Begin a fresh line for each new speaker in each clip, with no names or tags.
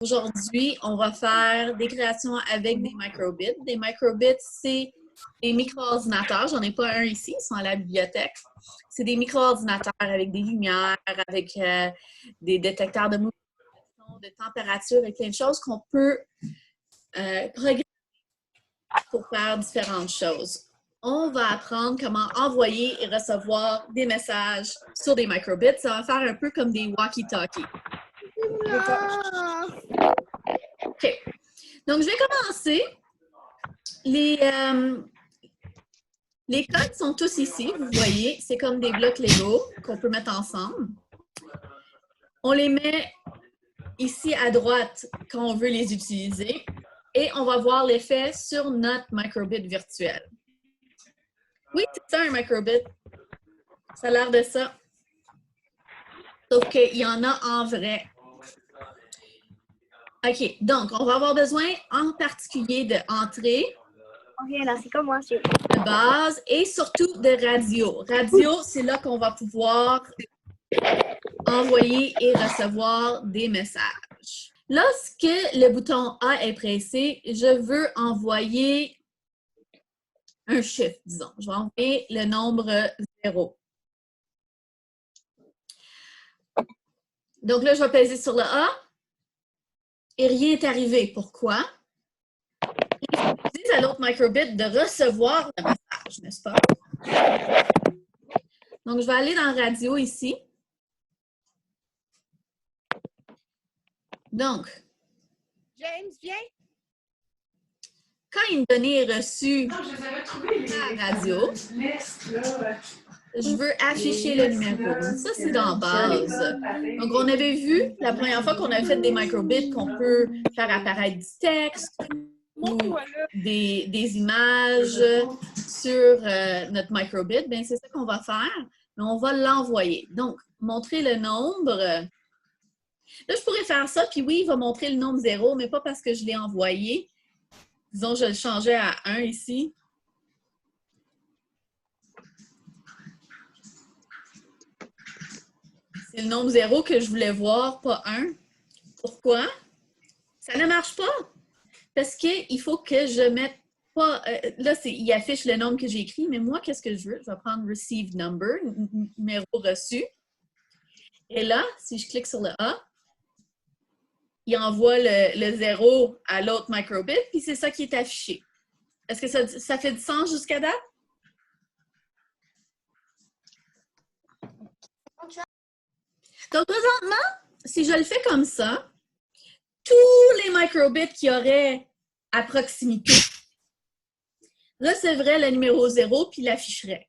Aujourd'hui, on va faire des créations avec des microbits. Des microbits, c'est des micro-ordinateurs. J'en ai pas un ici, ils sont à la bibliothèque. C'est des micro-ordinateurs avec des lumières, avec des détecteurs de mouvement, de température et plein de choses qu'on peut programmer pour faire différentes choses. On va apprendre comment envoyer et recevoir des messages sur des microbits. Ça va faire un peu comme des walkie-talkies. OK. Donc, je vais commencer. Les codes sont tous ici, vous voyez. C'est comme des blocs Lego qu'on peut mettre ensemble. On les met ici à droite quand on veut les utiliser. Et on va voir l'effet sur notre microbit virtuel. Oui, c'est ça un microbit. Ça a l'air de ça. Sauf qu'il y en a en vrai. OK, donc on va avoir besoin en particulier d'entrée,
Ok, là, c'est comme moi.
de base et surtout de radio. Radio, c'est là qu'on va pouvoir envoyer et recevoir des messages. Lorsque le bouton A est pressé, je veux envoyer un chiffre, disons. Je vais envoyer le nombre 0. Donc là, je vais peser sur le A et rien n'est arrivé. Pourquoi? Il faut que je dise à l'autre microbit de recevoir le message, n'est-ce pas? Donc, je vais aller dans Radio ici. Donc,
James, viens.
quand une donnée est reçue à la radio, je veux afficher le numéro. Donc, ça, c'est dans base. Donc, on avait vu la première fois qu'on avait fait des microbits qu'on peut faire apparaître du texte ou des images sur notre microbit. Bien, c'est ça qu'on va faire, mais on va l'envoyer. Donc, montrer le nombre. Là, je pourrais faire ça, puis oui, il va montrer le nombre 0, mais pas parce que je l'ai envoyé. Disons, je le changeais à 1 ici. C'est le nombre 0 que je voulais voir, pas 1. Pourquoi? Ça ne marche pas. Parce qu'il faut que je mette pas... là, il affiche le nombre que j'ai écrit, mais moi, qu'est-ce que je veux? Je vais prendre Received Number, numéro reçu. Et là, si je clique sur le A, il envoie le 0 à l'autre microbit, puis c'est ça qui est affiché. Est-ce que ça fait du sens jusqu'à date? Donc, présentement, si je le fais comme ça, tous les microbits qu'il y aurait à proximité recevraient le numéro 0 puis l'afficheraient.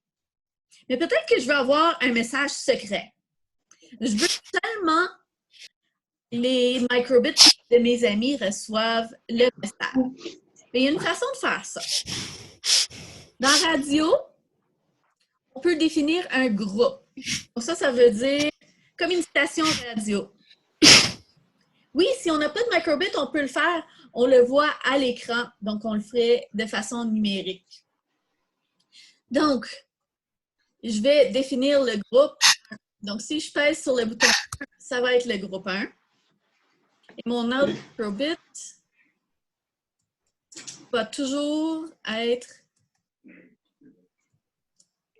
Mais peut-être que je veux avoir un message secret. Je veux seulement les microbits de mes amis reçoivent le message. Mais il y a une façon de faire ça. Dans Radio, on peut définir un groupe. Donc ça veut dire comme une station radio. Oui, si on n'a pas de microbit, on peut le faire. On le voit à l'écran, donc on le ferait de façon numérique. Donc, je vais définir le groupe. Donc, si je pèse sur le bouton 1, ça va être le groupe 1. Et mon autre microbit va toujours être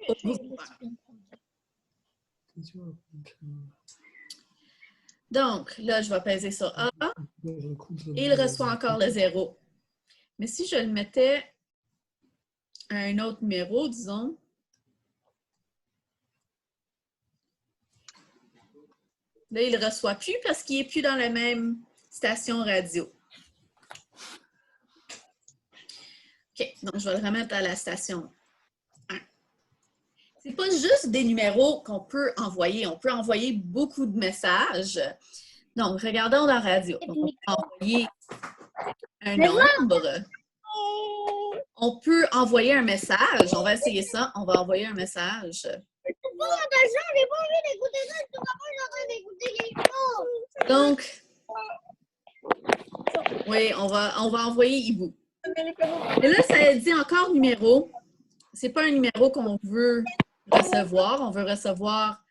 au groupe 1. Donc, là, je vais peser sur A et il reçoit encore le 0. Mais si je le mettais à un autre numéro, disons, là, il ne reçoit plus parce qu'il n'est plus dans la même station radio. OK, donc je vais le remettre à la station 1. Ce n'est pas juste des numéros qu'on peut envoyer. On peut envoyer beaucoup de messages. Donc, regardons dans radio. Donc, on peut envoyer un nombre. On peut envoyer un message. On va essayer ça. On va envoyer un message. Donc, oui, on va envoyer Hibou. Et là, ça dit encore numéro. Ce n'est pas un numéro qu'on veut recevoir. On veut recevoir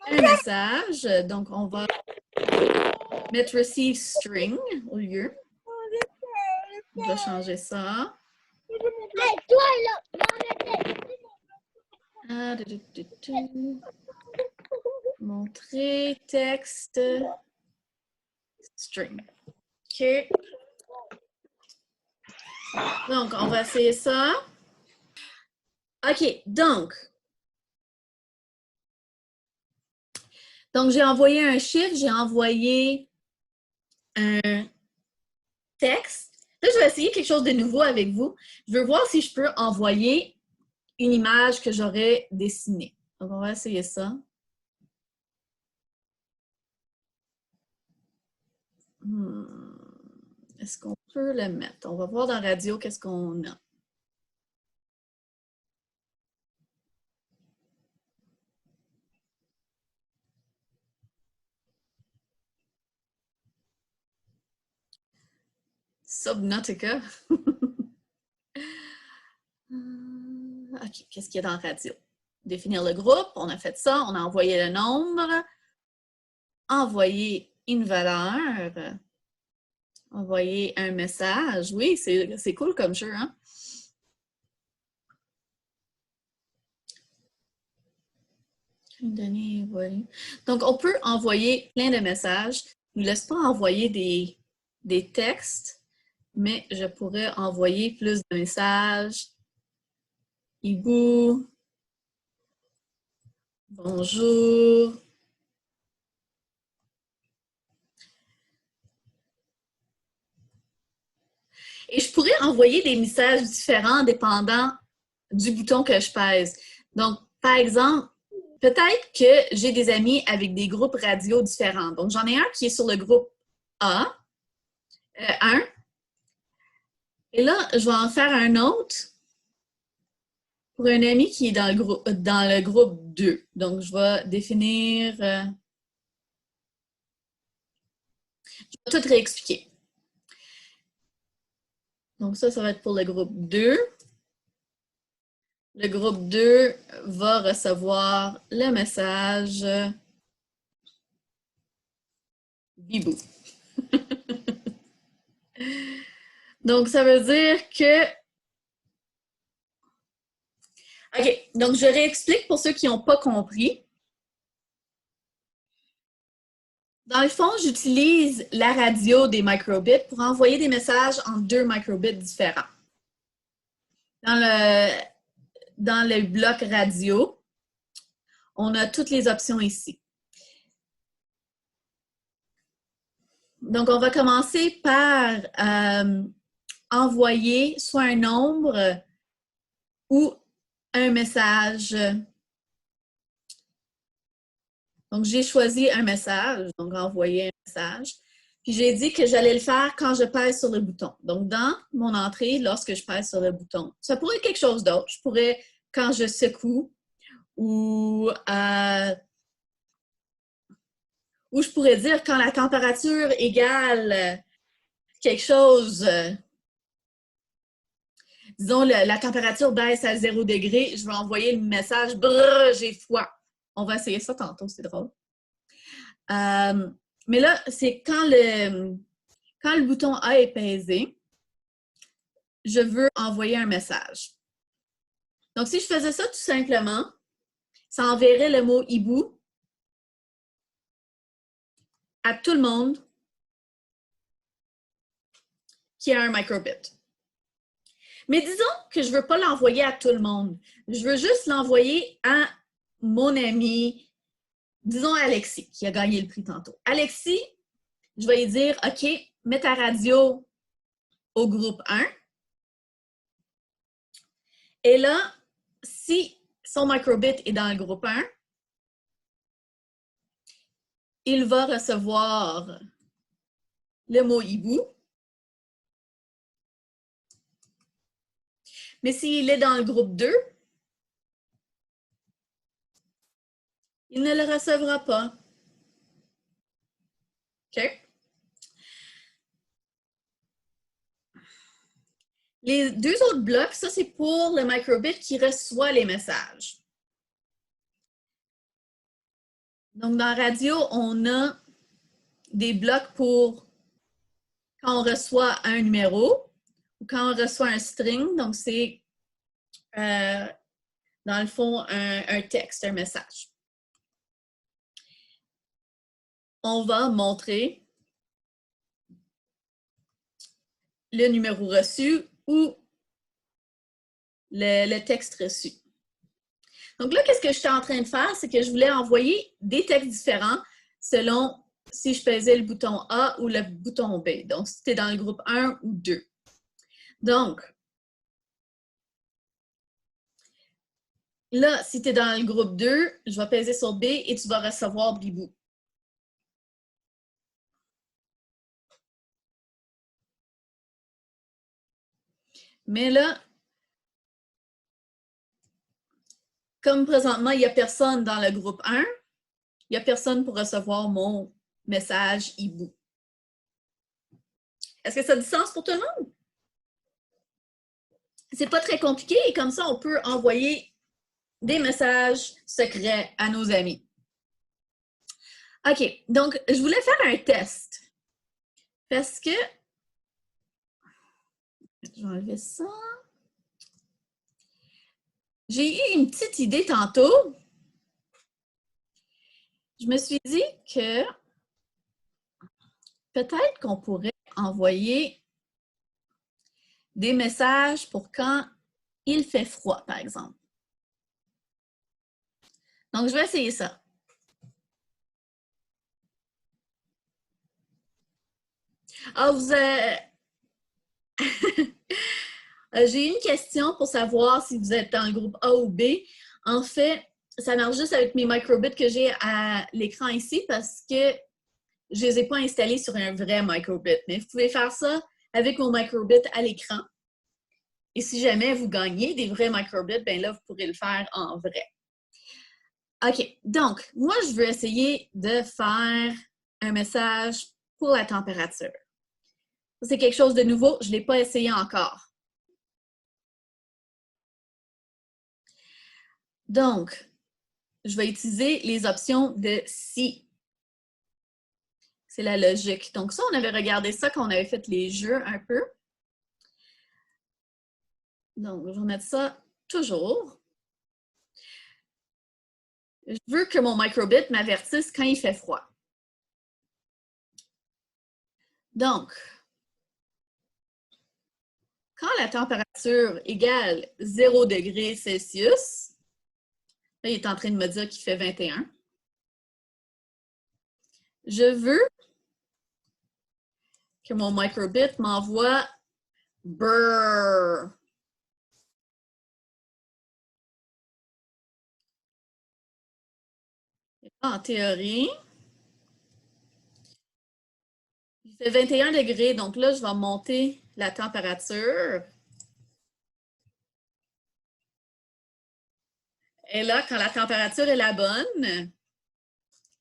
un message. Donc, on va mettre receive string au lieu. On va changer ça.
Hey, toi, là!
Ah, montrer texte string. OK. Donc, on va essayer ça. OK, donc j'ai envoyé un chiffre, j'ai envoyé un texte. Là, je vais essayer quelque chose de nouveau avec vous. Je veux voir si je peux envoyer une image que j'aurais dessinée. Donc, on va essayer ça. Est-ce qu'on peut le mettre? On va voir dans Radio qu'est-ce qu'on a. Subnautica. OK, qu'est-ce qu'il y a dans Radio? Définir le groupe, on a fait ça, on a envoyé le nombre, envoyer une valeur, envoyer un message. Oui, c'est cool comme jeu, hein? Donc, on peut envoyer plein de messages. Il ne laisse pas envoyer des textes, mais je pourrais envoyer plus de messages. Hibou. Bonjour. Et je pourrais envoyer des messages différents dépendant du bouton que je pèse. Donc, par exemple, peut-être que j'ai des amis avec des groupes radio différents. Donc, j'en ai un qui est sur le groupe A, 1. Et là, je vais en faire un autre pour un ami qui est dans le groupe 2. Donc, je vais définir... je vais tout réexpliquer. Donc, ça va être pour le groupe 2. Le groupe 2 va recevoir le message Bibou. Donc, ça veut dire que... OK, donc je réexplique pour ceux qui n'ont pas compris. Dans le fond, j'utilise la radio des microbits pour envoyer des messages en 2 microbits différents. Dans le bloc radio, on a toutes les options ici. Donc, on va commencer par envoyer soit un nombre ou un message. Donc, j'ai choisi un message, donc envoyer un message. Puis, j'ai dit que j'allais le faire quand je pèse sur le bouton. Donc, dans mon entrée, lorsque je pèse sur le bouton. Ça pourrait être quelque chose d'autre. Je pourrais, quand je secoue, ou je pourrais dire quand la température égale quelque chose, disons, la température baisse à 0 degré, je vais envoyer le message « Brrr, j'ai froid ». On va essayer ça tantôt, c'est drôle. Mais là, c'est quand le bouton A est pesé, je veux envoyer un message. Donc, si je faisais ça tout simplement, ça enverrait le mot « hibou » à tout le monde qui a un microbit. Mais disons que je ne veux pas l'envoyer à tout le monde. Je veux juste l'envoyer à mon ami, disons Alexis, qui a gagné le prix tantôt. Alexis, je vais lui dire, OK, mets ta radio au groupe 1. Et là, si son microbit est dans le groupe 1, il va recevoir le mot hibou. Mais s'il est dans le groupe 2, il ne le recevra pas. OK? Les 2 autres blocs, ça, c'est pour le microbit qui reçoit les messages. Donc, dans Radio, on a des blocs pour quand on reçoit un numéro ou quand on reçoit un string. Donc, c'est dans le fond un texte, un message. On va montrer le numéro reçu ou le texte reçu. Donc là, qu'est-ce que j'étais en train de faire? C'est que je voulais envoyer des textes différents selon si je pesais le bouton A ou le bouton B. Donc, si tu es dans le groupe 1 ou 2. Donc, là, si tu es dans le groupe 2, je vais peser sur B et tu vas recevoir Bibou. Mais là, comme présentement, il n'y a personne dans le groupe 1, il n'y a personne pour recevoir mon message hibou. Est-ce que ça a du sens pour tout le monde? C'est pas très compliqué et comme ça, on peut envoyer des messages secrets à nos amis. OK, donc je voulais faire un test parce que je vais enlever ça. J'ai eu une petite idée tantôt. Je me suis dit que peut-être qu'on pourrait envoyer des messages pour quand il fait froid, par exemple. Donc, je vais essayer ça. Ah, j'ai une question pour savoir si vous êtes dans le groupe A ou B. En fait, ça marche juste avec mes microbits que j'ai à l'écran ici parce que je ne les ai pas installés sur un vrai microbit. Mais vous pouvez faire ça avec vos microbits à l'écran. Et si jamais vous gagnez des vrais microbits, bien là, vous pourrez le faire en vrai. OK, donc, moi, je veux essayer de faire un message pour la température. C'est quelque chose de nouveau, je ne l'ai pas essayé encore. Donc, je vais utiliser les options de si. C'est la logique. Donc ça, on avait regardé ça quand on avait fait les jeux un peu. Donc, je vais mettre ça toujours. Je veux que mon microbit m'avertisse quand il fait froid. Donc, quand la température égale 0 degrés Celsius, là, il est en train de me dire qu'il fait 21. Je veux que mon microbit m'envoie brrr. En théorie, il fait 21 degrés, donc là, je vais monter la température. Et là, quand la température est la bonne,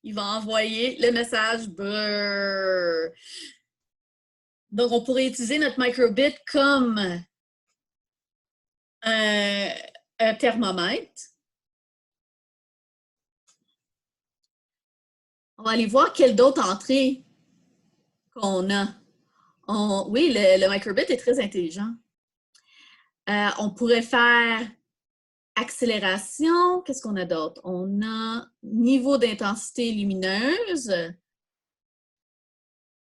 il va envoyer le message brrr. Donc, on pourrait utiliser notre microbit comme un thermomètre. On va aller voir quelle d'autres entrées qu'on a. Oui, le microbit est très intelligent. On pourrait faire accélération. Qu'est-ce qu'on a d'autre? On a niveau d'intensité lumineuse.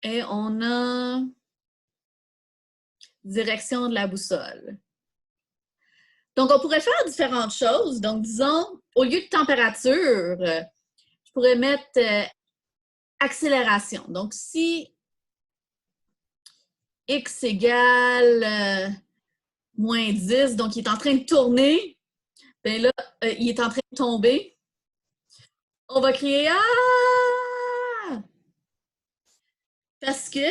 Et on a direction de la boussole. Donc, on pourrait faire différentes choses. Donc, disons, au lieu de température, je pourrais mettre accélération. Donc, si x égale moins 10, donc il est en train de tourner, bien là, il est en train de tomber, on va crier « Ah! » Parce que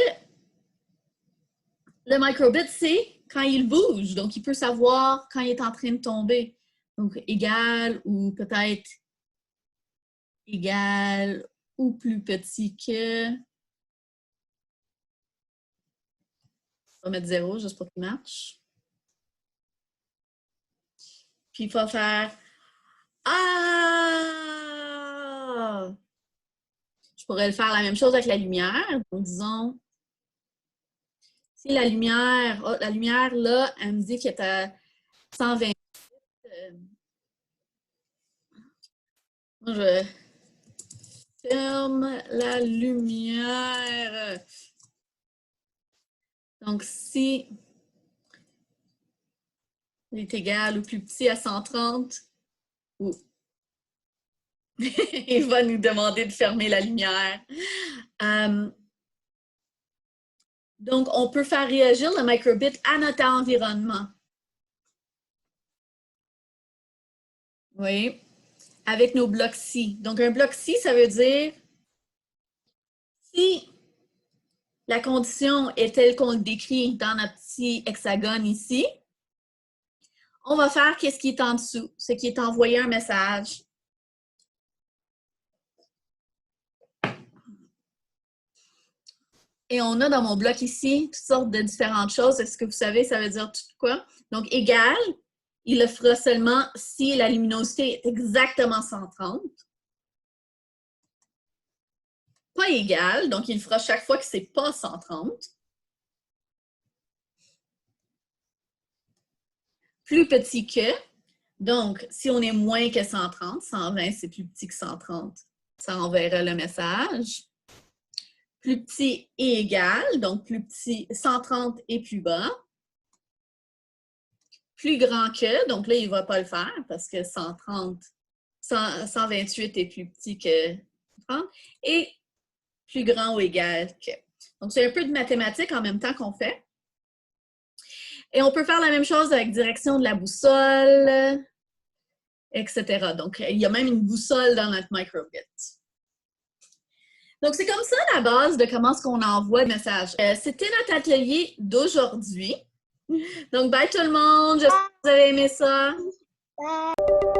le microbit, c'est quand il bouge, donc il peut savoir quand il est en train de tomber. Donc, égal ou peut-être égal ou plus petit que. On va mettre 0 juste pour qu'il marche. Puis il faut faire Ah! Je pourrais faire la même chose avec la lumière. Donc, disons, si la lumière, oh, la lumière là, elle me dit qu'elle est à 128. Moi, je ferme la lumière. Donc, si il est égal ou plus petit à 130, ou il va nous demander de fermer la lumière. Donc, on peut faire réagir le microbit à notre environnement. Oui, avec nos blocs ci. Donc, un bloc ci, ça veut dire si la condition est telle qu'on le décrit dans notre petit hexagone ici, on va faire qu'est-ce qui est en dessous, ce qui est envoyé un message. Et on a dans mon bloc ici toutes sortes de différentes choses. Est-ce que vous savez, ça veut dire tout quoi? Donc, égal, il le fera seulement si la luminosité est exactement 130. Pas égal, donc il le fera chaque fois que c'est pas 130. Plus petit que, donc si on est moins que 130, 120 c'est plus petit que 130, ça enverra le message. Plus petit et égal, donc plus petit, 130 et plus bas. Plus grand que, donc là, il ne va pas le faire parce que 128 est plus petit que 30. Et plus grand ou égal que. Donc, c'est un peu de mathématiques en même temps qu'on fait. Et on peut faire la même chose avec direction de la boussole, etc. Donc, il y a même une boussole dans notre microbit. Donc, c'est comme ça la base de comment est-ce qu'on envoie des messages. C'était notre atelier d'aujourd'hui. Donc, bye tout le monde! J'espère que vous avez aimé ça!
Bye.